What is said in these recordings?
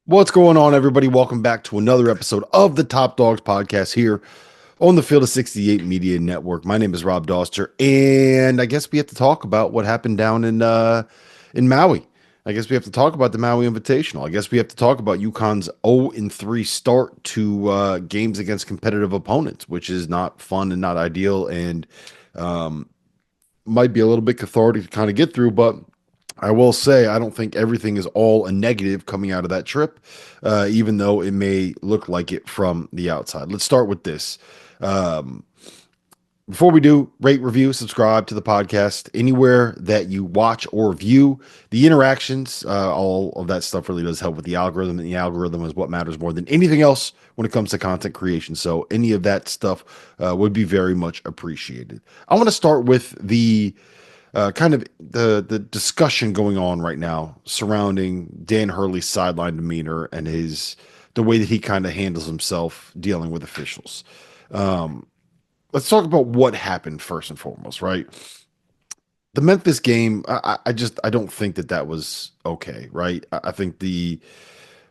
What's going on, everybody? Welcome back to another episode of the Top Dogs podcast here on the Field of 68 Media Network. My name is Rob Doster, and I guess we have to talk about what happened down in Maui. I guess we have to talk about the Maui Invitational. I guess we have to talk about UConn's 0-3 start to games against competitive opponents, which is not fun and not ideal, and might be a little bit cathartic to kind of get through, but I will say I don't think everything is all a negative coming out of that trip, even though it may look like it from the outside. Let's start with this. Um, Before we do, rate, review, subscribe to the podcast anywhere that you watch or view. The interactions, all of that stuff really does help with the algorithm, and the algorithm is what matters more than anything else when it comes to content creation. So any of that stuff would be very much appreciated. I want to start with the kind of the discussion going on right now surrounding Dan Hurley's sideline demeanor and the way that he kind of handles himself dealing with officials. Um, let's talk about what happened first and foremost, right? The Memphis game, I don't think that was okay, right? I think the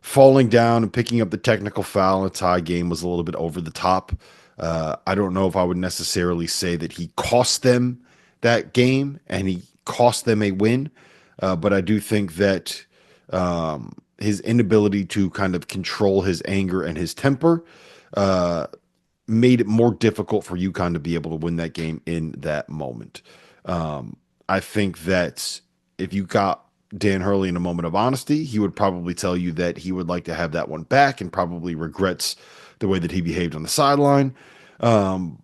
falling down and picking up the technical foul in a tie game was a little bit over the top. I don't know if I would necessarily say that he cost them that game and he cost them a win, but I do think that his inability to kind of control his anger and his temper uh, made it more difficult for UConn to be able to win that game in that moment. I think that if you got Dan Hurley in a moment of honesty, he would probably tell you that he would like to have that one back and probably regrets the way that he behaved on the sideline. Um,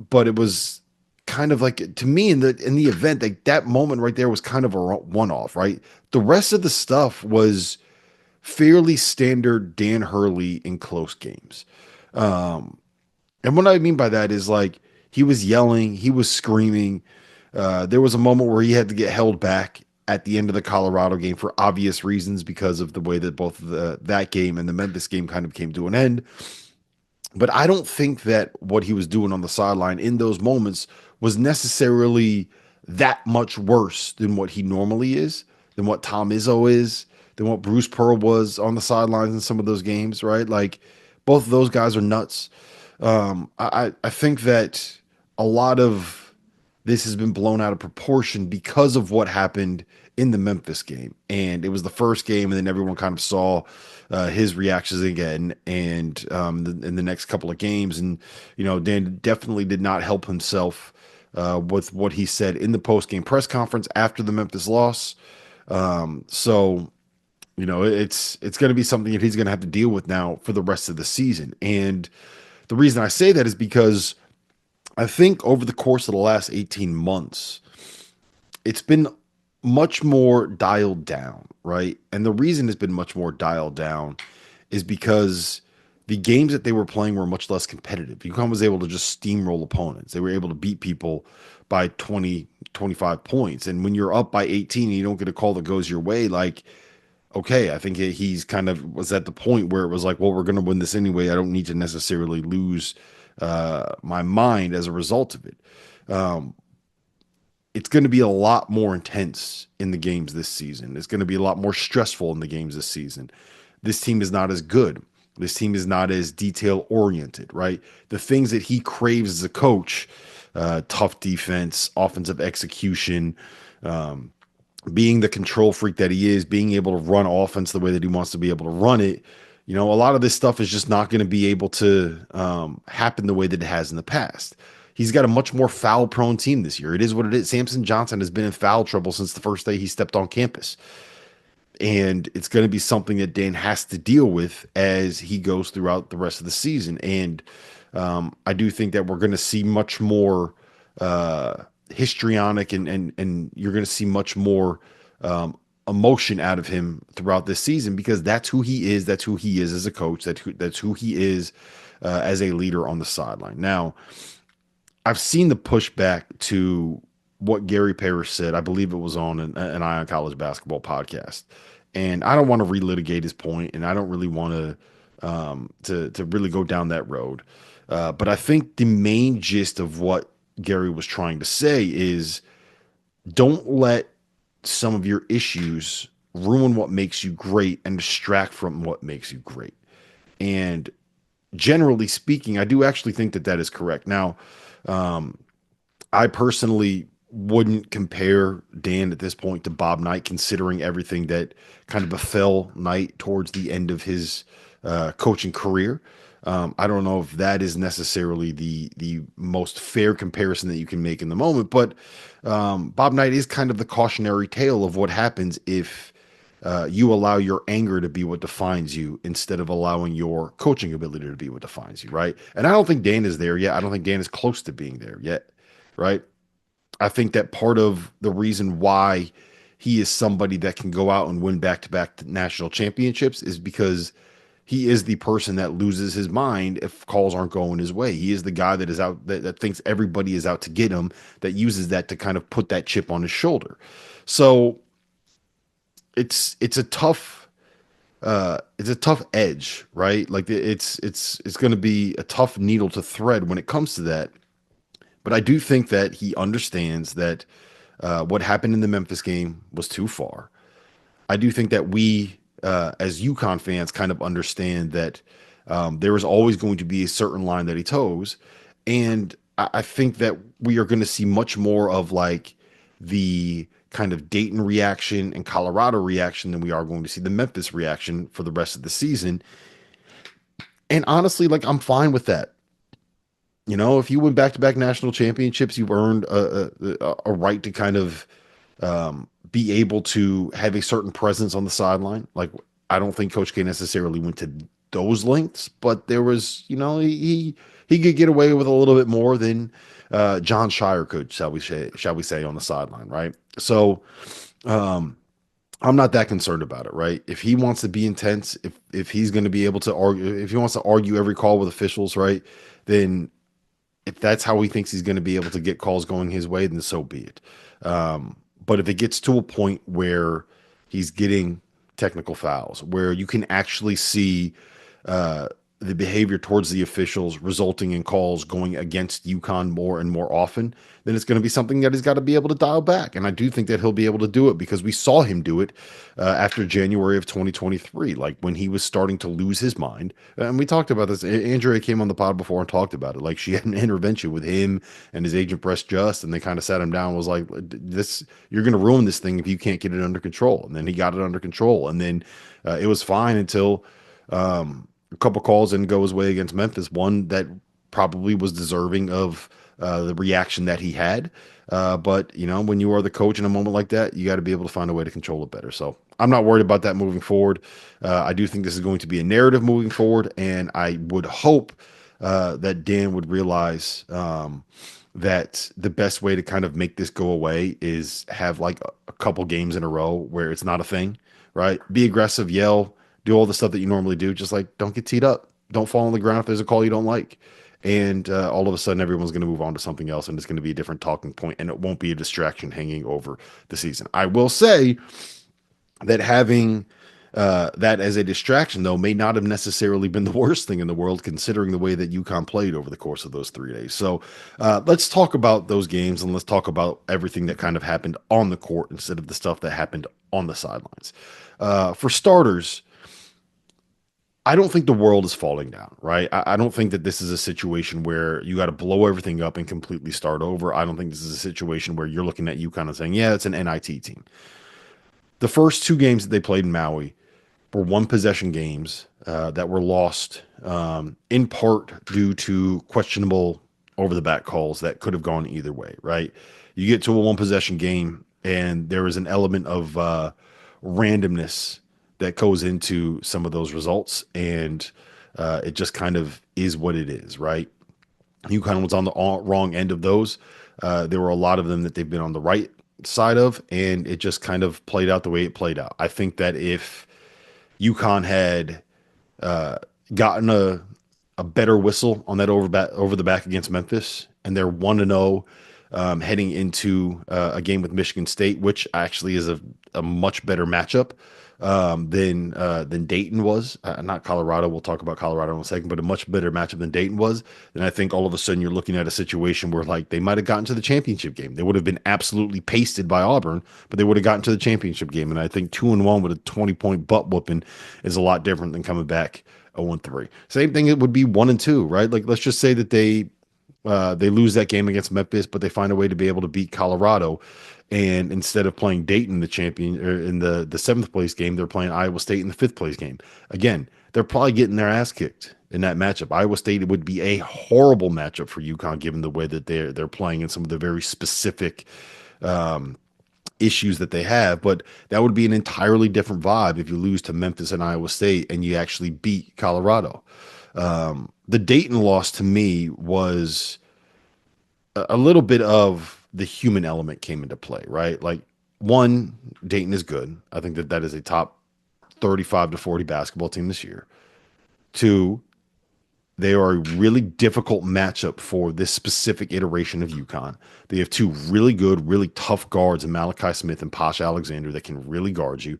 but it was kind of like to me in the event, like that moment right there was kind of a one off, right? The rest of the stuff was fairly standard Dan Hurley in close games. Um, and what I mean by that is like he was yelling, he was screaming. There was a moment where he had to get held back at the end of the Colorado game for obvious reasons because of the way that both that game and the Memphis game kind of came to an end. But I don't think that what he was doing on the sideline in those moments was necessarily that much worse than what he normally is, than what Tom Izzo is, than what Bruce Pearl was on the sidelines in some of those games, right? Like both of those guys are nuts. I think that a lot of this has been blown out of proportion because of what happened in the Memphis game. And it was the first game, and then everyone kind of saw his reactions again and in the next couple of games. And, Dan definitely did not help himself with what he said in the post-game press conference after the Memphis loss. So, it's going to be something that he's going to have to deal with now for the rest of the season. And the reason I say that is because I think over the course of the last 18 months, it's been much more dialed down, right? And the reason it's been much more dialed down is because the games that they were playing were much less competitive. UConn was able to just steamroll opponents. They were able to beat people by 20, 25 points. And when you're up by 18 and you don't get a call that goes your way, like, okay, I think he's kind of was at the point where it was like, well, we're going to win this anyway. I don't need to necessarily lose my mind as a result of it. Um, it's going to be a lot more intense in the games this season. It's going to be a lot more stressful in the games this season. This team is not as good. This team is not as detail oriented, right? The things that he craves as a coach, tough defense, offensive execution, being the control freak that he is, being able to run offense the way that he wants to be able to run it. A lot of this stuff is just not going to be able to happen the way that it has in the past. He's got a much more foul prone team this year. It is what it is. Samson Johnson has been in foul trouble since the first day he stepped on campus. And it's going to be something that Dan has to deal with as he goes throughout the rest of the season. And I do think that we're going to see much more histrionic and you're going to see much more emotion out of him throughout this season because that's who he is. That's who he is as a coach. That's who he is as a leader on the sideline. Now, I've seen the pushback to what Gary Parrish said. I believe it was on an Ion College basketball podcast, and I don't want to relitigate his point, and I don't really want to really go down that road. But I think the main gist of what Gary was trying to say is don't let some of your issues ruin what makes you great and distract from what makes you great. And generally speaking, I do actually think that that is correct. Now, I personally wouldn't compare Dan at this point to Bob Knight, considering everything that kind of befell Knight towards the end of his coaching career. I don't know if that is necessarily the most fair comparison that you can make in the moment, but Bob Knight is kind of the cautionary tale of what happens if you allow your anger to be what defines you instead of allowing your coaching ability to be what defines you, right? And I don't think Dan is there yet. I don't think Dan is close to being there yet, right? I think that part of the reason why he is somebody that can go out and win back-to-back national championships is because he is the person that loses his mind if calls aren't going his way. He is the guy that is out that thinks everybody is out to get him, that uses that to kind of put that chip on his shoulder. So it's a tough it's a tough edge, right? Like it's going to be a tough needle to thread when it comes to that. But I do think that he understands that what happened in the Memphis game was too far. I do think that we, as UConn fans, kind of understand that there is always going to be a certain line that he toes. And I think that we are going to see much more of like the kind of Dayton reaction and Colorado reaction than we are going to see the Memphis reaction for the rest of the season. And honestly, like I'm fine with that. You know, if you win back-to-back national championships, you've earned a right to kind of be able to have a certain presence on the sideline. Like, I don't think Coach K necessarily went to those lengths, but there was, you know, he could get away with a little bit more than John Shire could, shall we say, on the sideline, right? So, I'm not that concerned about it, right? If he wants to be intense, if he's going to be able to argue, if he wants to argue every call with officials, right, then if that's how he thinks he's going to be able to get calls going his way, then so be it. But if it gets to a point where he's getting technical fouls, where you can actually see the behavior towards the officials resulting in calls going against UConn more and more often, then it's going to be something that he's got to be able to dial back. And I do think that he'll be able to do it because we saw him do it after January of 2023, like when he was starting to lose his mind. And we talked about this. Andrea came on the pod before and talked about it. Like she had an intervention with him and his agent, Bress Just, and they kind of sat him down and was like, this, you're going to ruin this thing if you can't get it under control. And then he got it under control. And then it was fine until a couple calls didn't go his way against Memphis. One that probably was deserving of the reaction that he had. But, you know, when you are the coach in a moment like that, you got to be able to find a way to control it better. So I'm not worried about that moving forward. I do think this is going to be a narrative moving forward. And I would hope that Dan would realize that the best way to kind of make this go away is have like a couple games in a row where it's not a thing, right? Be aggressive, yell, do all the stuff that you normally do. Just like don't get teed up. Don't fall on the ground if there's a call you don't like. And all of a sudden, everyone's going to move on to something else, and it's going to be a different talking point, and it won't be a distraction hanging over the season. I will say that having that as a distraction, though, may not have necessarily been the worst thing in the world, considering the way that UConn played over the course of those 3 days. So let's talk about those games, and let's talk about everything that kind of happened on the court instead of the stuff that happened on the sidelines. For starters, I don't think the world is falling down, right? I don't think that this is a situation where you got to blow everything up and completely start over. I don't think this is a situation where you're looking at UConn and saying, yeah, it's an NIT team. The first two games that they played in Maui were one possession games that were lost in part due to questionable over the back calls that could have gone either way, right? You get to a one possession game and there is an element of randomness that goes into some of those results, and it just kind of is what it is, right? UConn was on the wrong end of those. There were a lot of them that they've been on the right side of, and it just kind of played out the way it played out. I think that if UConn had gotten a better whistle on that over the back against Memphis, and they're 1-0 heading into a game with Michigan State, which actually is a much better matchup than Dayton was. Not Colorado. We'll talk about Colorado in a second, but a much better matchup than Dayton was. Then I think all of a sudden you're looking at a situation where like they might have gotten to the championship game. They would have been absolutely pasted by Auburn, but they would have gotten to the championship game. And I think 2-1 with a 20-point butt whooping is a lot different than coming back 0-3. Same thing. It would be 1-2, right? Like let's just say that they lose that game against Memphis, but they find a way to be able to beat Colorado. And instead of playing Dayton, the champion, or in the seventh place game, they're playing Iowa State in the fifth place game. Again, they're probably getting their ass kicked in that matchup. Iowa State would be a horrible matchup for UConn, given the way that they're playing and some of the very specific issues that they have. But that would be an entirely different vibe if you lose to Memphis and Iowa State and you actually beat Colorado. The Dayton loss to me was a little bit of the human element came into play, right? Like, one, Dayton is good. I think that is a top 35 to 40 basketball team this year. Two, they are a really difficult matchup for this specific iteration of UConn. They have two really good, really tough guards in Malachi Smith and Posh Alexander that can really guard you.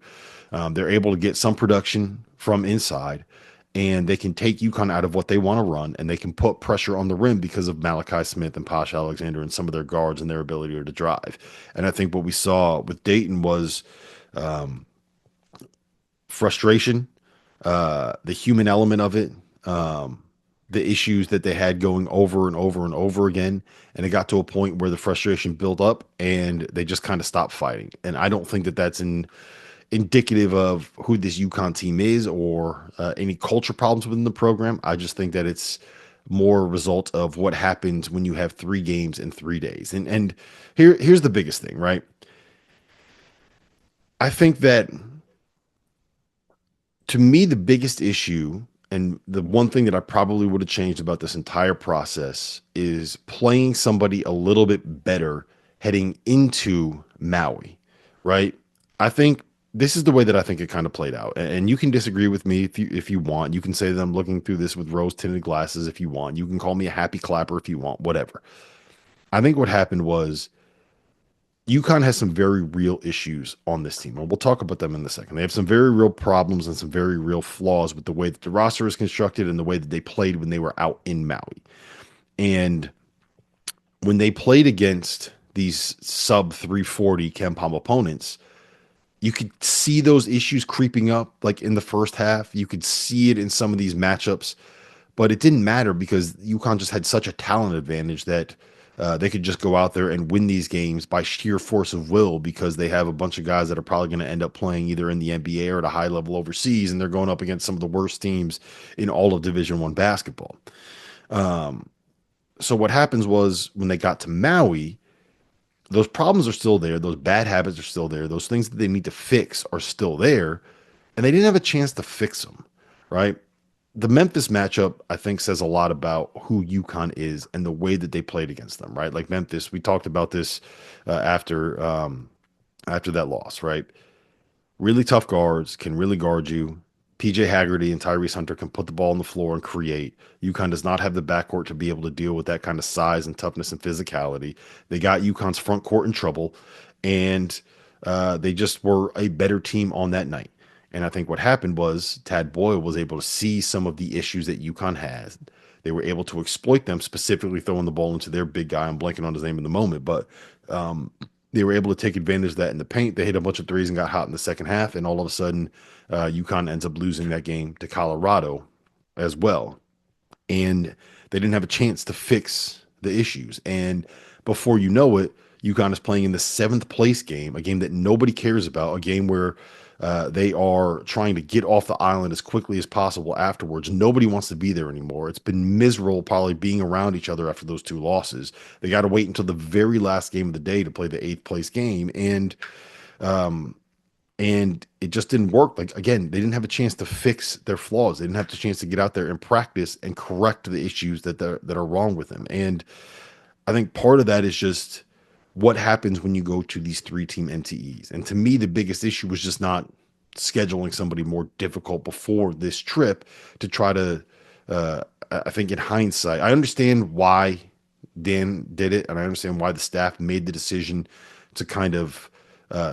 They're able to get some production from inside, and they can take UConn out of what they want to run, and they can put pressure on the rim because of Malachi Smith and Posh Alexander and some of their guards and their ability to drive. And I think what we saw with Dayton was frustration, the human element of it, the issues that they had going over and over and over again. And it got to a point where the frustration built up and they just kind of stopped fighting. And I don't think that that's indicative of who this UConn team is or any culture problems within the program. I just think that it's more a result of what happens when you have 3 games in 3 days. And here's the biggest thing, right? I think that to me, the biggest issue and the one thing that I probably would have changed about this entire process is playing somebody a little bit better heading into Maui, right? I think this is the way that I think it kind of played out. And you can disagree with me if you want. You can say that I'm looking through this with rose tinted glasses if you want. You can call me a happy clapper if you want, whatever. I think what happened was UConn has some very real issues on this team, and we'll talk about them in a second. They have some very real problems and some very real flaws with the way that the roster is constructed and the way that they played when they were out in Maui. And when they played against these sub 340 KenPom opponents, you could see those issues creeping up like in the first half. You could see it in some of these matchups, but it didn't matter because UConn just had such a talent advantage that they could just go out there and win these games by sheer force of will because they have a bunch of guys that are probably going to end up playing either in the NBA or at a high level overseas, and they're going up against some of the worst teams in all of Division I basketball. So what happens was when they got to Maui, those problems are still there. Those bad habits are still there. Those things that they need to fix are still there, and they didn't have a chance to fix them, right? The Memphis matchup, I think, says a lot about who UConn is and the way that they played against them, right? Like Memphis, we talked about this after that loss, right? Really tough guards can really guard you. PJ Haggerty and Tyrese Hunter can put the ball on the floor and create. UConn does not have the backcourt to be able to deal with that kind of size and toughness and physicality. They got UConn's front court in trouble, and they just were a better team on that night. And I think what happened was Tad Boyle was able to see some of the issues that UConn has. They were able to exploit them, specifically throwing the ball into their big guy. I'm blanking on his name in the moment, but they were able to take advantage of that in the paint. They hit a bunch of threes and got hot in the second half, and all of a sudden, UConn ends up losing that game to Colorado as well. And they didn't have a chance to fix the issues. And before you know it, UConn is playing in the seventh place game, a game that nobody cares about, a game where they are trying to get off the island as quickly as possible afterwards. Nobody wants to be there anymore. It's been miserable probably being around each other after those 2 losses. They got to wait until the very last game of the day to play the 8th place game. And it just didn't work. Like, again, they didn't have a chance to fix their flaws. They didn't have the chance to get out there and practice and correct the issues that are wrong with them. And I think part of that is just what happens when you go to these 3-team NTEs. And to me, the biggest issue was just not scheduling somebody more difficult before this trip to try to, I think in hindsight, I understand why Dan did it. And I understand why the staff made the decision to kind of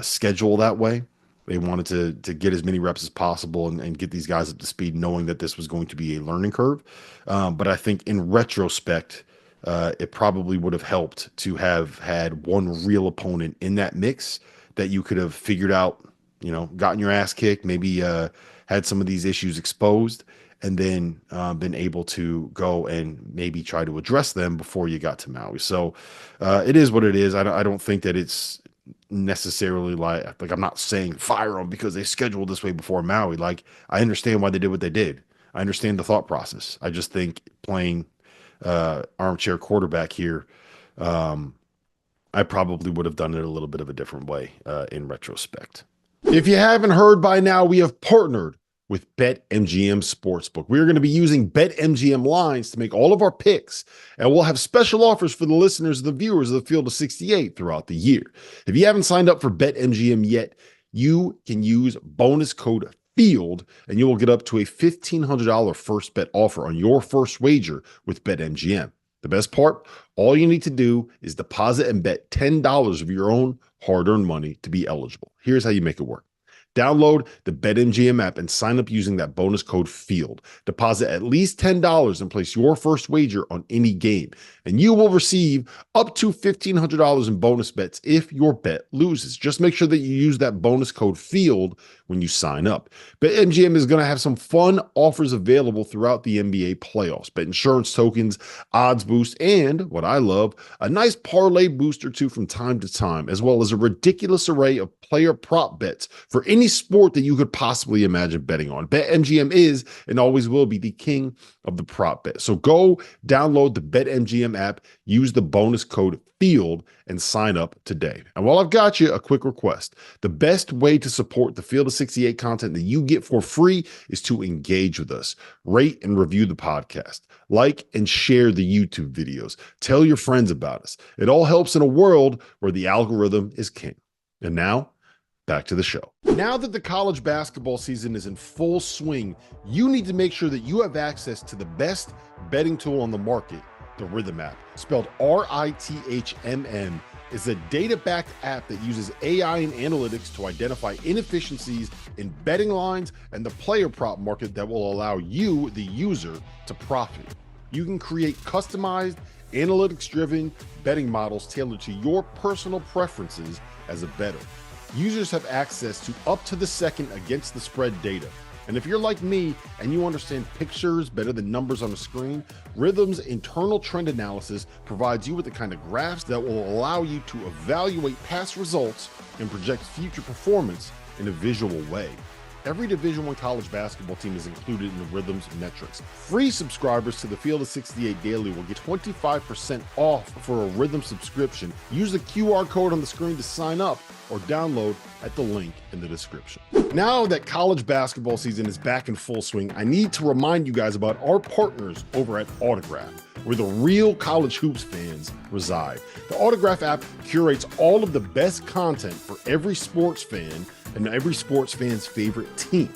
schedule that way. They wanted to get as many reps as possible and get these guys up to speed, knowing that this was going to be a learning curve. But I think in retrospect, it probably would have helped to have had one real opponent in that mix that you could have figured out, gotten your ass kicked, maybe had some of these issues exposed, and then been able to go and maybe try to address them before you got to Maui. So it is what it is. I don't think that it's necessarily like I'm not saying fire them because they scheduled this way before Maui. Like, I understand why they did what they did. I understand the thought process. I just think playing armchair quarterback here, I probably would have done it a little bit of a different way in retrospect. If you haven't heard by now, we have partnered with BetMGM Sportsbook. We're going to be using BetMGM lines to make all of our picks, and we'll have special offers for the listeners and the viewers of the Field of 68 throughout the year. If you haven't signed up for BetMGM yet, you can use bonus code FIELD, and you will get up to a $1,500 first bet offer on your first wager with BetMGM. The best part, all you need to do is deposit and bet $10 of your own hard-earned money to be eligible. Here's how you make it work. Download the BetMGM app and sign up using that bonus code FIELD. Deposit at least $10 and place your first wager on any game, and you will receive up to $1,500 in bonus bets if your bet loses. Just make sure that you use that bonus code FIELD when you sign up. BetMGM is going to have some fun offers available throughout the NBA playoffs. Bet insurance tokens, odds boost, and what I love, a nice parlay booster too from time to time, as well as a ridiculous array of player prop bets for any sport that you could possibly imagine betting on. BetMGM is and always will be the king of the prop bet. So go download the BetMGM app, use the bonus code FIELD, and sign up today. And while I've got you, a quick request. The best way to support the Field of 68 content that you get for free is to engage with us. Rate and review the podcast. Like and share the YouTube videos. Tell your friends about us. It all helps in a world where the algorithm is king. And now, back to the show. Now that the college basketball season is in full swing, you need to make sure that you have access to the best betting tool on the market, the Rhythm app. Spelled RITHMM, is a data-backed app that uses AI and analytics to identify inefficiencies in betting lines and the player prop market that will allow you, the user, to profit. You can create customized, analytics-driven betting models tailored to your personal preferences as a bettor. Users have access to up-to-the-second against-the-spread data. And if you're like me and you understand pictures better than numbers on a screen, Rhythm's internal trend analysis provides you with the kind of graphs that will allow you to evaluate past results and project future performance in a visual way. Every Division I college basketball team is included in the Rhythm's metrics. Free subscribers to the Field of 68 Daily will get 25% off for a Rhythm subscription. Use the QR code on the screen to sign up or download at the link in the description. Now that college basketball season is back in full swing, I need to remind you guys about our partners over at Autograph, where the real college hoops fans reside. The Autograph app curates all of the best content for every sports fan and every sports fan's favorite team.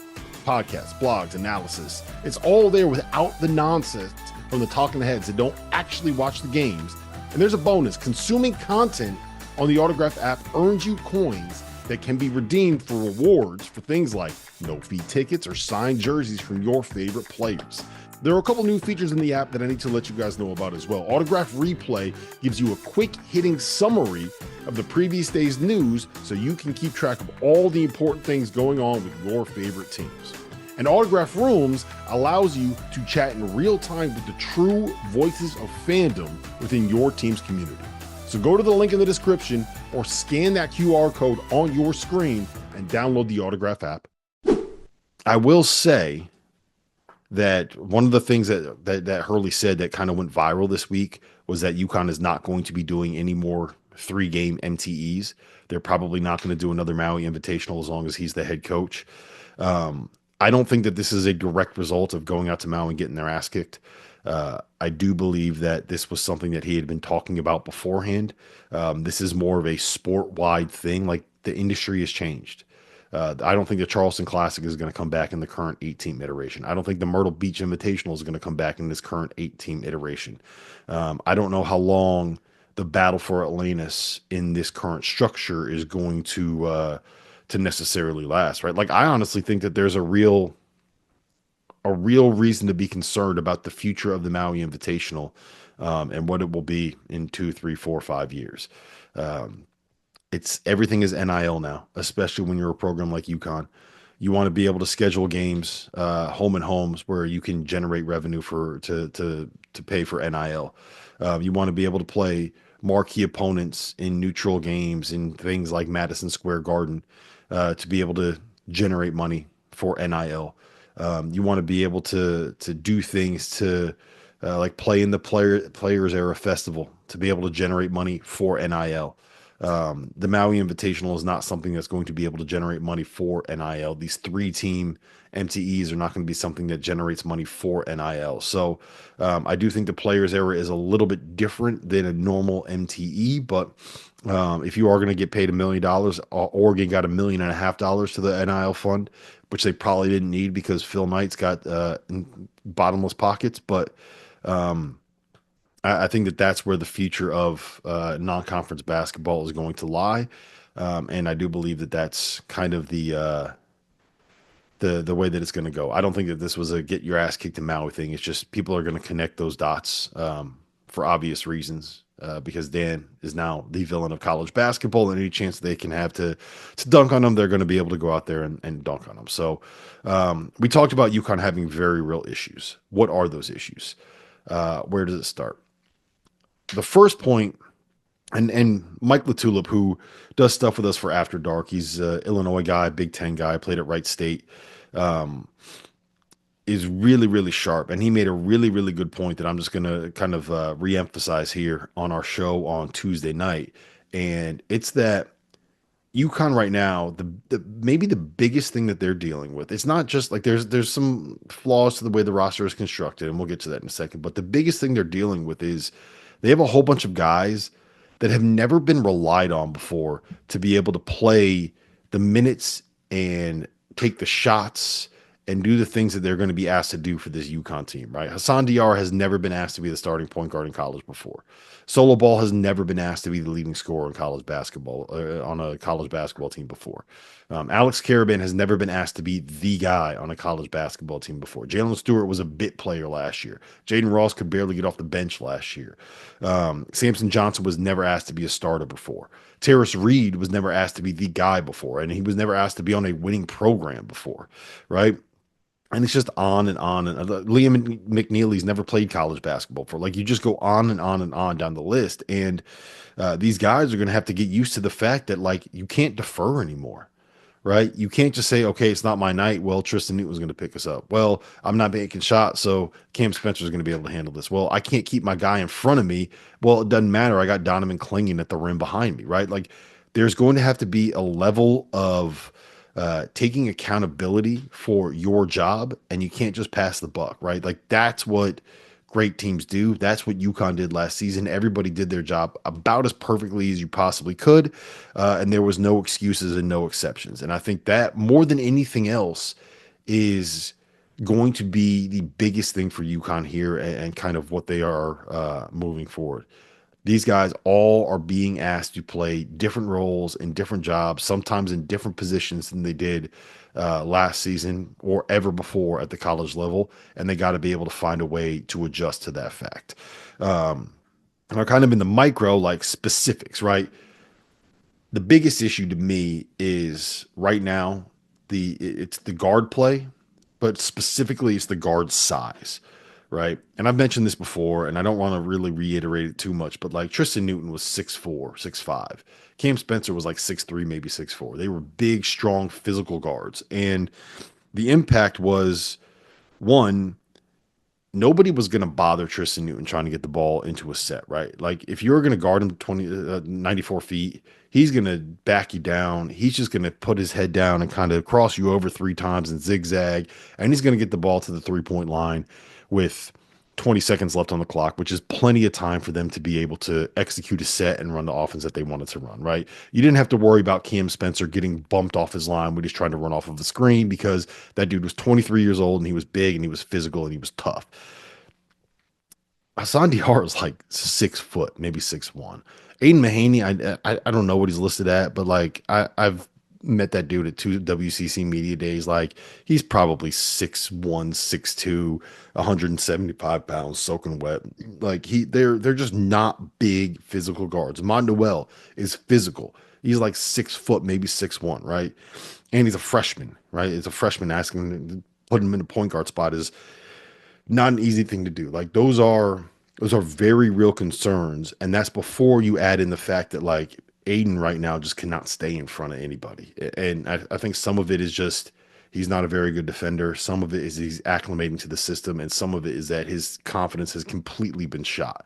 Podcasts, blogs, analysis. It's all there without the nonsense from the talking heads that don't actually watch the games. And there's a bonus. Consuming content on the Autograph app earns you coins that can be redeemed for rewards for things like no-fee tickets or signed jerseys from your favorite players. There are a couple new features in the app that I need to let you guys know about as well. Autograph Replay gives you a quick hitting summary of the previous day's news so you can keep track of all the important things going on with your favorite teams. And Autograph Rooms allows you to chat in real time with the true voices of fandom within your team's community. So go to the link in the description or scan that QR code on your screen and download the Autograph app. I will say that one of the things that Hurley said that kind of went viral this week was that UConn is not going to be doing any more 3-game MTEs. They're probably not going to do another Maui Invitational as long as he's the head coach. I don't think that this is a direct result of going out to Maui and getting their ass kicked. I do believe that this was something that he had been talking about beforehand. This is more of a sport-wide thing. Like, the industry has changed. I don't think the Charleston Classic is going to come back in the current 8-team iteration. I don't think the Myrtle Beach Invitational is going to come back in this current 8-team iteration. I don't know how long the battle for Atlantis in this current structure is going to to necessarily last, right? Like I honestly think that there's a real reason to be concerned about the future of the Maui Invitational, and what it will be in 2, 3, 4, 5 years. Um, it's everything is NIL now, especially when you're a program like UConn. You want to be able to schedule games, home and homes where you can generate revenue to pay for NIL. You want to be able to play marquee opponents in neutral games in things like Madison Square Garden, to be able to generate money for NIL. You want to be able to do things to like play in the players era festival to be able to generate money for NIL. The Maui Invitational is not something that's going to be able to generate money for NIL. These 3-team MTEs are not going to be something that generates money for NIL. So I do think the players era is a little bit different than a normal MTE, but if you are going to get paid $1 million, Oregon got $1.5 million to the NIL fund, which they probably didn't need because Phil Knight's got bottomless pockets. But I think that that's where the future of non-conference basketball is going to lie, and I do believe that that's kind of the way that it's going to go. I don't think that this was a get your ass kicked in Maui thing. It's just people are going to connect those dots for obvious reasons. Because Dan is now the villain of college basketball, and any chance they can have to dunk on them, they're going to be able to go out there and dunk on them. So we talked about UConn having very real issues. What are those issues? Where does it start? The first point, and Mike Latulip, who does stuff with us for After Dark, he's an Illinois guy, Big Ten guy, played at Wright State, um, is really, really sharp. And he made a really, really good point that I'm just going to kind of reemphasize here on our show on Tuesday night. And it's that UConn right now, the maybe the biggest thing that they're dealing with, it's not just like there's some flaws to the way the roster is constructed, and we'll get to that in a second. But the biggest thing they're dealing with is they have a whole bunch of guys that have never been relied on before to be able to play the minutes and take the shots and do the things that they're going to be asked to do for this UConn team, right? Hassan Diarra has never been asked to be the starting point guard in college before. Solo Ball has never been asked to be the leading scorer in college basketball, on a college basketball team before. Alex Caravan has never been asked to be the guy on a college basketball team before. Jalen Stewart was a bit player last year. Jaden Ross could barely get off the bench last year. Samson Johnson was never asked to be a starter before. Terrace Reed was never asked to be the guy before, and he was never asked to be on a winning program before, right? And it's just on and on. And Liam McNeely's never played college basketball before. Like you just go on and on and on down the list. And these guys are going to have to get used to the fact that like you can't defer anymore, right? You can't just say, okay, it's not my night. Well, Tristan Newton's going to pick us up. Well, I'm not making shots, so Cam Spencer's going to be able to handle this. Well, I can't keep my guy in front of me. Well, it doesn't matter. I got Donovan clinging at the rim behind me, right? Like there's going to have to be a level of taking accountability for your job, and you can't just pass the buck, right? Like that's what great teams do. That's what UConn did last season. Everybody did their job about as perfectly as you possibly could, and there was no excuses and no exceptions. And I think that more than anything else is going to be the biggest thing for UConn here, and kind of what they are moving forward. These guys all are being asked to play different roles in different jobs, sometimes in different positions than they did last season or ever before at the college level. And they got to be able to find a way to adjust to that fact. And are kind of in the micro, like specifics, right? The biggest issue to me is right now it's the guard play, but specifically it's the guard size, right? And I've mentioned this before, and I don't want to really reiterate it too much, but like Tristan Newton was 6'4", 6'5". Cam Spencer was like 6'3", maybe 6'4". They were big, strong, physical guards. And the impact was, one, nobody was going to bother Tristan Newton trying to get the ball into a set, right? Like if you're going to guard him 94 feet, he's going to back you down. He's just going to put his head down and kind of cross you over 3 times and zigzag. And he's going to get the ball to the 3-point line with 20 seconds left on the clock, which is plenty of time for them to be able to execute a set and run the offense that they wanted to run, right? You didn't have to worry about Cam Spencer getting bumped off his line when he's trying to run off of the screen, because that dude was 23 years old and he was big and he was physical and he was tough. Hassan Diarra is like 6 foot, maybe 6'1". Aiden Mahaney, I don't know what he's listed at, but like I've met that dude at two WCC media days. Like he's probably 6'1", 6'2", 175 pounds, soaking wet. Like they're just not big physical guards. Monduel is physical. He's like 6 foot, maybe 6'1", right? And he's a freshman, right? It's a freshman asking him to put him in a point guard spot is not an easy thing to do. Like those are very real concerns, and that's before you add in the fact that like Aiden right now just cannot stay in front of anybody. And I think some of it is just he's not a very good defender. Some of it is he's acclimating to the system, and some of it is that his confidence has completely been shot.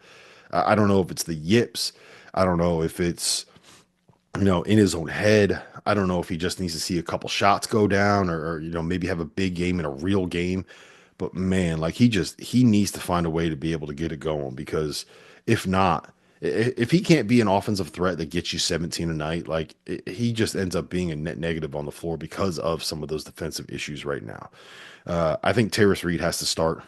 I don't know if it's the yips. I don't know if it's in his own head. I don't know if he just needs to see a couple shots go down or maybe have a big game in a real game. But man, like he needs to find a way to be able to get it going because if not, if he can't be an offensive threat that gets you 17 a night, like he just ends up being a net negative on the floor because of some of those defensive issues right now. I think Terrace Reed has to start.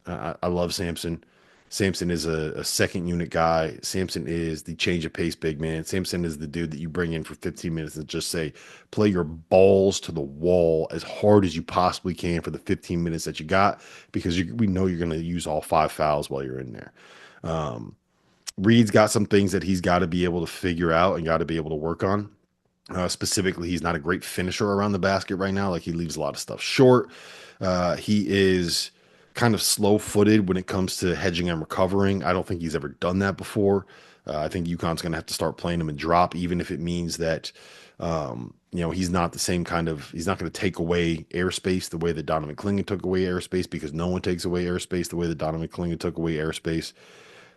I love Sampson. Sampson is a second unit guy. Sampson is the change of pace big man. Sampson is the dude that you bring in for 15 minutes and just say, play your balls to the wall as hard as you possibly can for the 15 minutes that you got, because we know you're going to use all 5 fouls while you're in there. Reed's got some things that he's got to be able to figure out and got to be able to work on. Specifically, he's not a great finisher around the basket right now. Like he leaves a lot of stuff short. He is kind of slow-footed when it comes to hedging and recovering. I don't think he's ever done that before. I think UConn's going to have to start playing him and drop, even if it means that he's not the same kind of. He's not going to take away airspace the way that Donovan Clingan took away airspace, because no one takes away airspace the way that Donovan Clingan took away airspace.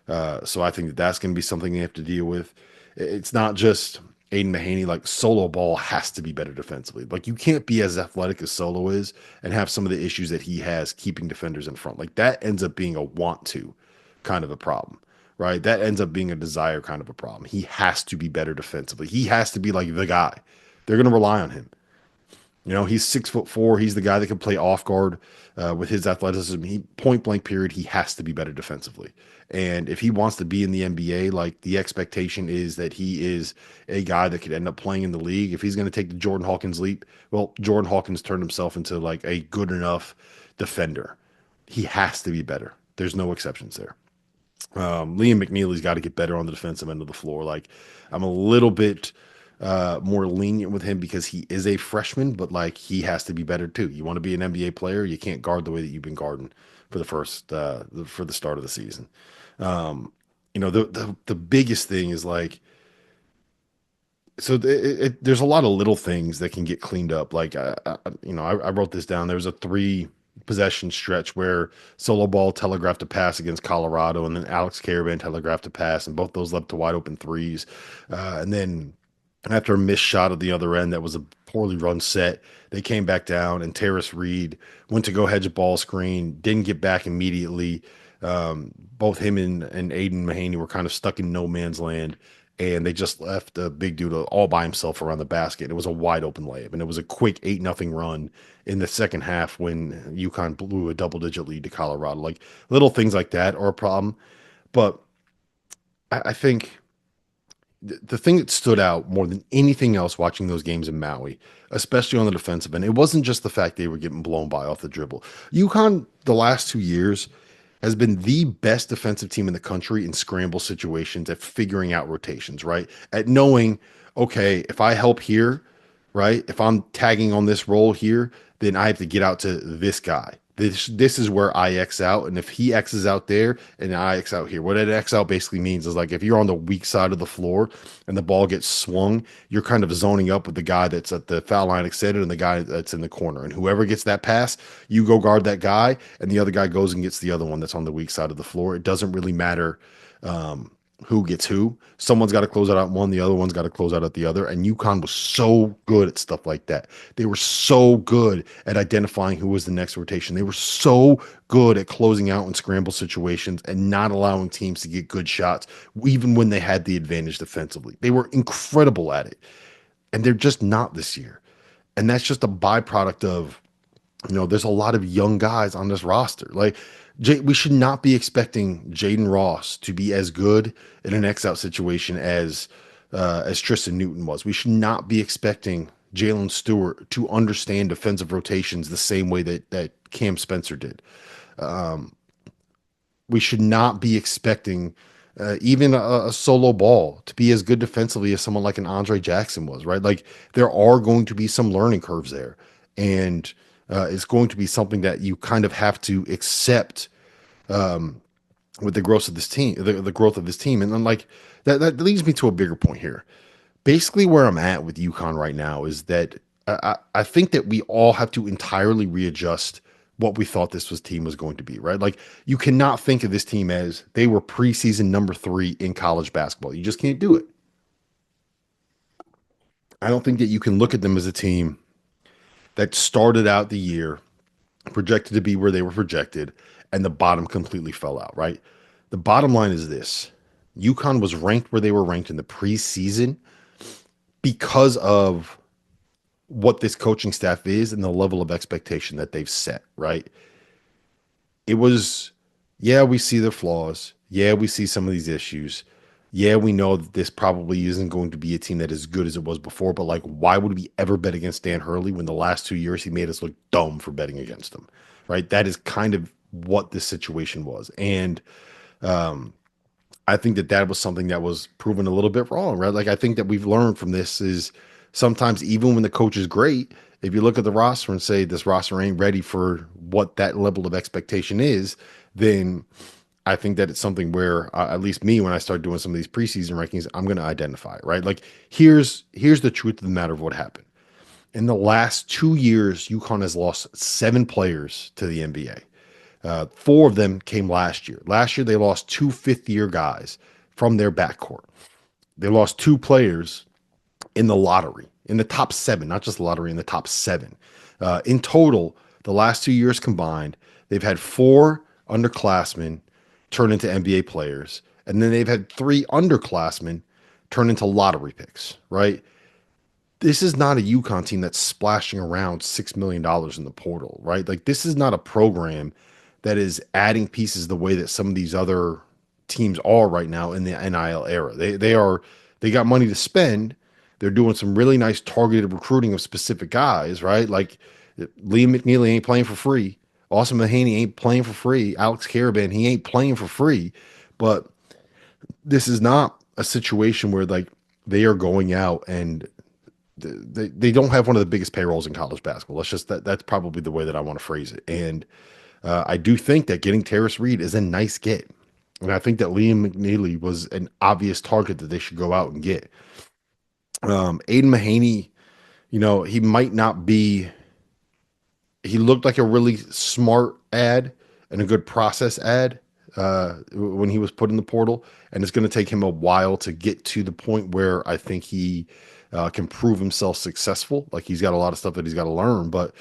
So I think that that's going to be something they have to deal with. It's not just Aiden Mahaney. Like Solo Ball has to be better defensively. Like you can't be as athletic as Solo is and have some of the issues that he has keeping defenders in front. Like that ends up being a want to kind of a problem, right? That ends up being a desire kind of a problem. He has to be better defensively. He has to be like the guy. They're going to rely on him. He's 6'4". He's the guy that can play off guard with his athleticism. He point blank period. He has to be better defensively. And if he wants to be in the NBA, like the expectation is that he is a guy that could end up playing in the league. If he's going to take the Jordan Hawkins leap, well, Jordan Hawkins turned himself into like a good enough defender. He has to be better. There's no exceptions there. Liam McNeely's got to get better on the defensive end of the floor. Like I'm a little bit more lenient with him because he is a freshman, but like he has to be better too. You want to be an NBA player, you can't guard the way that you've been guarding for for the start of the season. The biggest thing is like, so there's a lot of little things that can get cleaned up. Like, I wrote this down. There was a 3 possession stretch where Solo Ball telegraphed a pass against Colorado, and then Alex Caravan telegraphed a pass, and both those led to wide open threes. And then after a missed shot at the other end, that was a poorly run set. They came back down, and Terrace Reed went to go hedge a ball screen, didn't get back immediately. Both him and Aiden Mahaney were kind of stuck in no man's land, and they just left a big dude all by himself around the basket. It was a wide open layup, and it was a quick 8-0 run in the second half when UConn blew a double-digit lead to Colorado. Like little things like that are a problem, but I think the thing that stood out more than anything else watching those games in Maui, especially on the defensive end, it wasn't just the fact they were getting blown by off the dribble. UConn, the last 2 years, has been the best defensive team in the country in scramble situations at figuring out rotations, right? At knowing, okay, if I help here, right? If I'm tagging on this role here, then I have to get out to this guy. This is where I X out. And if he X's out there and I X out here, what that X out basically means is like if you're on the weak side of the floor and the ball gets swung, you're kind of zoning up with the guy that's at the foul line extended and the guy that's in the corner. And whoever gets that pass, you go guard that guy, and the other guy goes and gets the other one that's on the weak side of the floor. It doesn't really matter who gets who. Someone's got to close out at one, the other one's got to close out at the other. And UConn was so good at stuff like that. They were so good at identifying who was the next rotation. They were so good at closing out in scramble situations and not allowing teams to get good shots, even when they had the advantage defensively. They were incredible at it. And they're just not this year. And that's just a byproduct of, there's a lot of young guys on this roster. Like, we should not be expecting Jaden Ross to be as good in an X-out situation as Tristan Newton was. We should not be expecting Jalen Stewart to understand defensive rotations the same way that Cam Spencer did. We should not be expecting even a solo ball to be as good defensively as someone like an Andre Jackson was, right? Like there are going to be some learning curves there, and it's going to be something that you kind of have to accept with the growth of this team, the growth of this team, and then like that leads me to a bigger point here. Basically, where I'm at with UConn right now is that I think that we all have to entirely readjust what we thought this was team was going to be, right? Like you cannot think of this team as they were preseason number 3 in college basketball. You just can't do it. I don't think that you can look at them as a team that started out the year projected to be where they were projected and the bottom completely fell out, right? The bottom line is this. UConn was ranked where they were ranked in the preseason because of what this coaching staff is and the level of expectation that they've set, right? It was, yeah, we see the flaws. Yeah, we see some of these issues. Yeah, we know that this probably isn't going to be a team that is as good as it was before, but like, why would we ever bet against Dan Hurley when the last 2 years he made us look dumb for betting against him, right? That is kind of what this situation was. And I think that that was something that was proven a little bit wrong, right? Like I think that we've learned from this is sometimes even when the coach is great, if you look at the roster and say this roster ain't ready for what that level of expectation is, then I think that it's something where at least me, when I start doing some of these preseason rankings, I'm going to identify it, right? Like here's the truth of the matter of what happened. In the last 2 years, UConn has lost 7 players to the NBA. 4 of them came last year. Last year, they lost 2 fifth-year guys from their backcourt. They lost 2 players in the lottery, in the top 7, not just the lottery, in the top 7. In total, the last 2 years combined, they've had 4 underclassmen turn into NBA players, and then they've had 3 underclassmen turn into lottery picks, right? This is not a UConn team that's splashing around $6 million in the portal, right? Like this is not a program that is adding pieces the way that some of these other teams are right now in the NIL era. They got money to spend. They're doing some really nice targeted recruiting of specific guys, right? Like Liam McNeely ain't playing for free. Austin Mahaney ain't playing for free. Alex Caravan, he ain't playing for free. But this is not a situation where like they are going out and they don't have one of the biggest payrolls in college basketball. That's probably the way that I want to phrase it. And I do think that getting Terrace Reed is a nice get. And I think that Liam McNeely was an obvious target that they should go out and get. Aiden Mahaney, he might not be, he looked like a really smart ad and a good process ad when he was put in the portal. And it's going to take him a while to get to the point where I think he can prove himself successful. Like he's got a lot of stuff that he's got to learn. But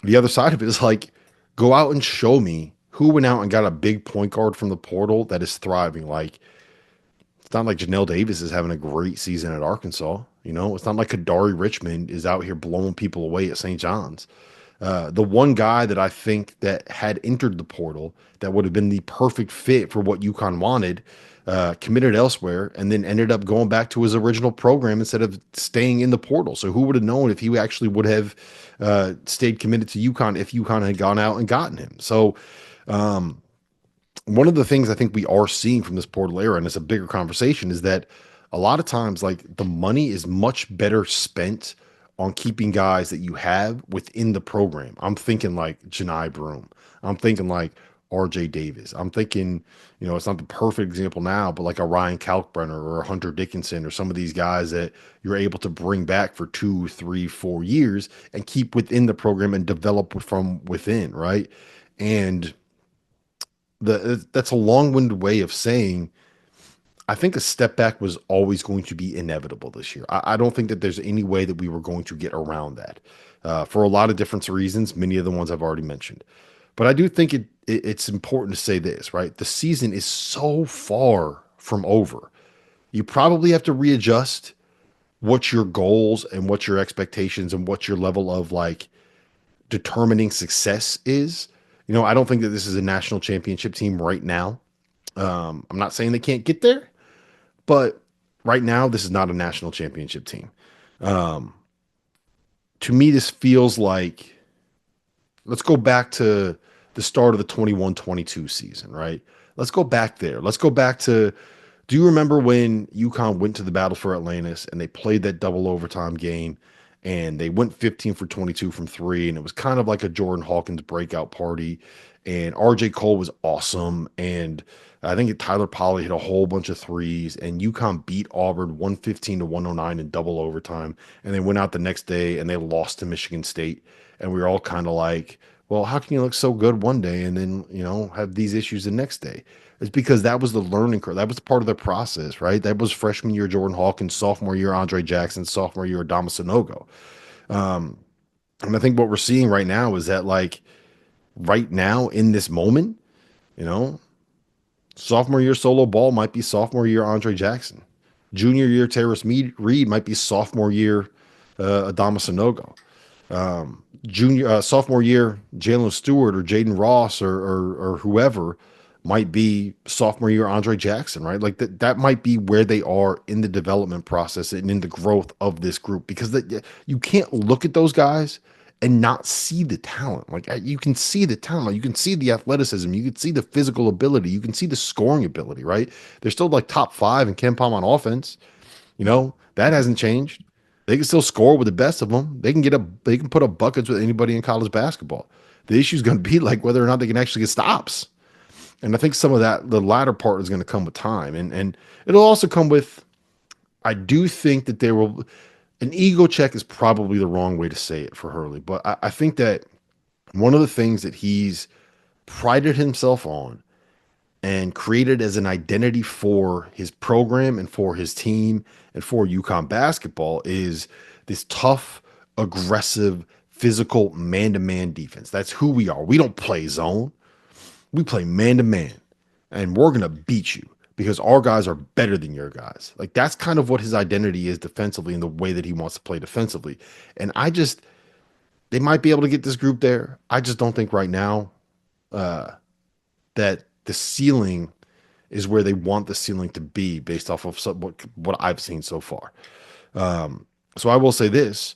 the other side of it is like, go out and show me who went out and got a big point guard from the portal that is thriving. Like, it's not like Janelle Davis is having a great season at Arkansas. It's not like Kadari Richmond is out here blowing people away at St. John's. The one guy that I think that had entered the portal that would have been the perfect fit for what UConn wanted, committed elsewhere and then ended up going back to his original program instead of staying in the portal. So who would have known if he actually would have stayed committed to UConn if UConn had gone out and gotten him? So one of the things I think we are seeing from this portal era, and it's a bigger conversation, is that a lot of times like the money is much better spent on keeping guys that you have within the program. I'm thinking like Janai Broom. I'm thinking like RJ Davis. I'm thinking, it's not the perfect example now, but like a Ryan Kalkbrenner or a Hunter Dickinson or some of these guys that you're able to bring back for 2, 3, 4 years and keep within the program and develop from within, right? And that's a long-winded way of saying I think a step back was always going to be inevitable this year. I don't think that there's any way that we were going to get around that for a lot of different reasons, many of the ones I've already mentioned. But I do think it's important to say this, right? The season is so far from over. You probably have to readjust what your goals and what your expectations and what your level of like determining success is. I don't think that this is a national championship team right now. I'm not saying they can't get there, but right now this is not a national championship team. To me, this feels like, let's go back to the start of the 21-22 season, right? Let's go back there. Let's go back to, do you remember when UConn went to the Battle for Atlantis and they played that double overtime game and they went 15 for 22 from three, and it was kind of like a Jordan Hawkins breakout party, and RJ Cole was awesome, and I think Tyler Polley hit a whole bunch of threes, and UConn beat Auburn 115 to 109 in double overtime, and they went out the next day and they lost to Michigan State, and we were all kind of like, well, how can you look so good one day and then, have these issues the next day? It's because that was the learning curve. That was part of the process, right? That was freshman year Jordan Hawkins, sophomore year Andre Jackson, sophomore year Adama Sanogo. Um, and I think what we're seeing right now is that, like, right now in this moment, you know, sophomore year Solo Ball might be sophomore year Andre Jackson. Junior year Terrace Reed might be sophomore year Adama Sanogo. Sophomore year Jalen Stewart or Jaden Ross or whoever might be sophomore year Andre Jackson, right? Like that might be where they are in the development process and in the growth of this group, because you can't look at those guys and not see the talent. Like you can see the talent, you can see the athleticism, you can see the physical ability, you can see the scoring ability, right? They're still like top five in Ken Palm on offense. That hasn't changed. They can still score with the best of them. They can put up buckets with anybody in college basketball. The issue is going to be like whether or not they can actually get stops. And I think some of that, the latter part, is going to come with time. And it'll also come with, I do think that there will, an ego check is probably the wrong way to say it for Hurley. But I think that one of the things that he's prided himself on and created as an identity for his program and for his team and for UConn basketball is this tough, aggressive, physical man-to-man defense. That's who we are. We don't play zone. We play man-to-man, and we're going to beat you because our guys are better than your guys. Like, that's kind of what his identity is defensively and the way that he wants to play defensively. And they might be able to get this group there. I just don't think right now that the ceiling is where they want the ceiling to be based off of what I've seen so far. So I will say this: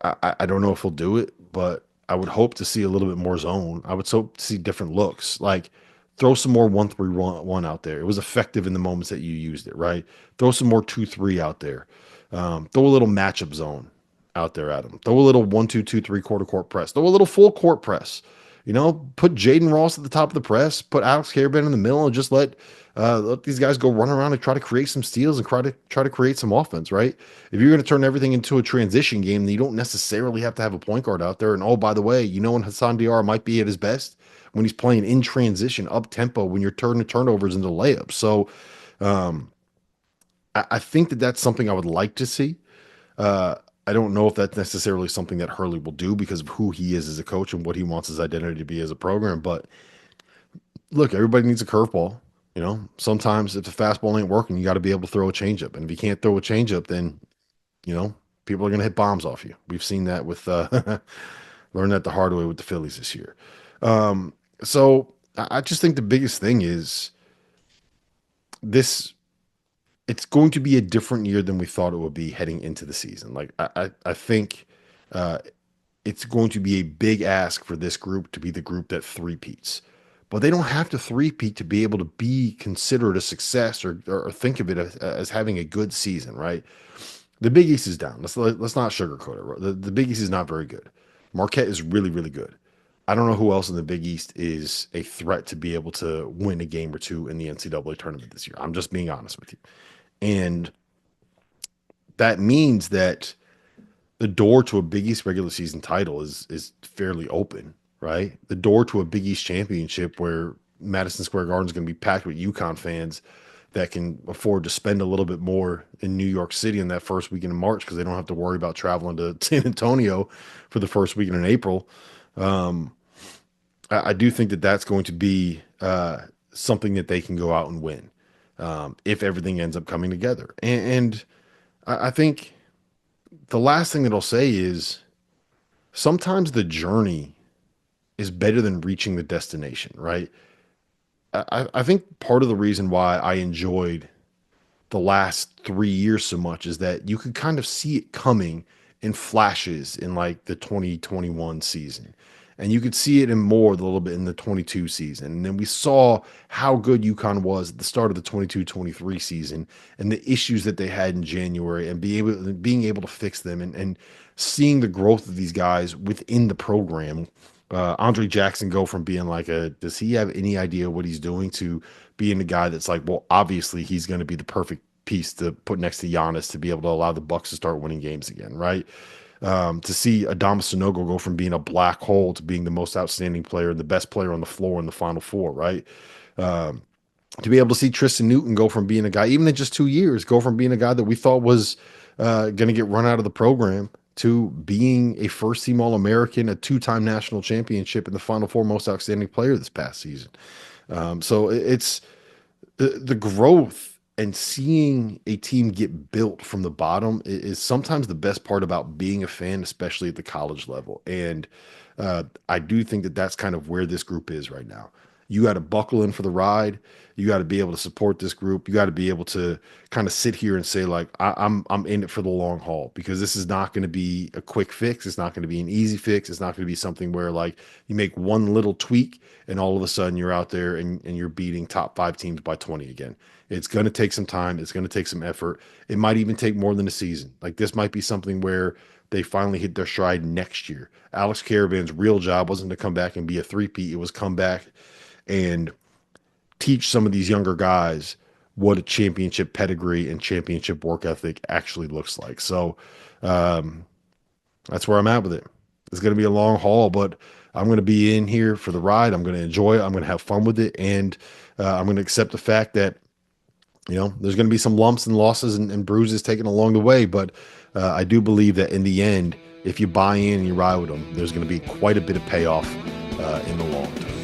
I don't know if he'll do it, but I would hope to see a little bit more zone. I would hope to see different looks. Like, throw some more 1-3-1 out there. It was effective in the moments that you used it, right? Throw some more 2-3 out there. Throw a little matchup zone out there at him. Throw a little 1-2-2-3 quarter court press. Throw a little full court press. Put Jaden Ross at the top of the press. Put Alex Caravan in the middle, and just let these guys go run around and try to create some steals and try to create some offense, right? If you're going to turn everything into a transition game, then you don't necessarily have to have a point guard out there. And oh, by the way, when Hassan Diarra might be at his best? When he's playing in transition, up tempo, when you're turning turnovers into layups. So I think that that's something I would like to see. I don't know if that's necessarily something that Hurley will do because of who he is as a coach and what he wants his identity to be as a program. But look, everybody needs a curveball. Sometimes if the fastball ain't working, you got to be able to throw a changeup. And if you can't throw a changeup, then, people are going to hit bombs off you. We've seen that with, learned that the hard way with the Phillies this year. So I just think the biggest thing is this. It's going to be a different year than we thought it would be heading into the season. Like I think it's going to be a big ask for this group to be the group that three-peats. But they don't have to three-peat to be able to be considered a success or think of it as having a good season, right? The Big East is down. Let's not sugarcoat it. The Big East is not very good. Marquette is really, really good. I don't know who else in the Big East is a threat to be able to win a game or two in the NCAA tournament this year. I'm just being honest with you. And that means that the door to a Big East regular season title is fairly open, right? The door to a Big East championship where Madison Square Garden is going to be packed with UConn fans that can afford to spend a little bit more in New York City in that first weekend of March because they don't have to worry about traveling to San Antonio for the first weekend in April. I do think that that's going to be something that they can go out and win if everything ends up coming together. And I think the last thing that I'll say is sometimes the journey is better than reaching the destination, right? I think part of the reason why I enjoyed the last 3 years so much is that you could kind of see it coming in flashes in like the 2021 season. And you could see it in more a little bit in the 22 season. And then we saw how good UConn was at the start of the 22-23 season and the issues that they had in January and being able to fix them and seeing the growth of these guys within the program. Andre Jackson go from being like does he have any idea what he's doing to being a guy that's like, well, obviously he's going to be the perfect piece to put next to Giannis to be able to allow the Bucks to start winning games again, right? To see Adama Sanogo go from being a black hole to being the most outstanding player and the best player on the floor in the Final Four, right? To be able to see Tristan Newton go from being a guy, even in just 2 years, go from being a guy that we thought was going to get run out of the program to being a first-team All-American, a two-time national championship, and the Final Four most outstanding player this past season. So it's the growth and seeing a team get built from the bottom is sometimes the best part about being a fan, especially at the college level. And I do think that that's kind of where this group is right now. You got to buckle in for the ride. You got to be able to support this group. You got to be able to kind of sit here and say, like, I'm in it for the long haul, because this is not going to be a quick fix. It's not going to be an easy fix. It's not going to be something where like you make one little tweak and all of a sudden you're out there and you're beating top 5 teams by 20 again. It's going to take some time. It's going to take some effort. It might even take more than a season. Like, this might be something where they finally hit their stride next year. Alex Caravan's real job wasn't to come back and be a three-peat. It was come back and teach some of these younger guys what a championship pedigree and championship work ethic actually looks like. So that's where I'm at with it. It's going to be a long haul, but I'm going to be in here for the ride. I'm going to enjoy it. I'm going to have fun with it. And I'm going to accept the fact that, there's going to be some lumps and losses and bruises taken along the way. But I do believe that in the end, if you buy in and you ride with them, there's going to be quite a bit of payoff in the long term.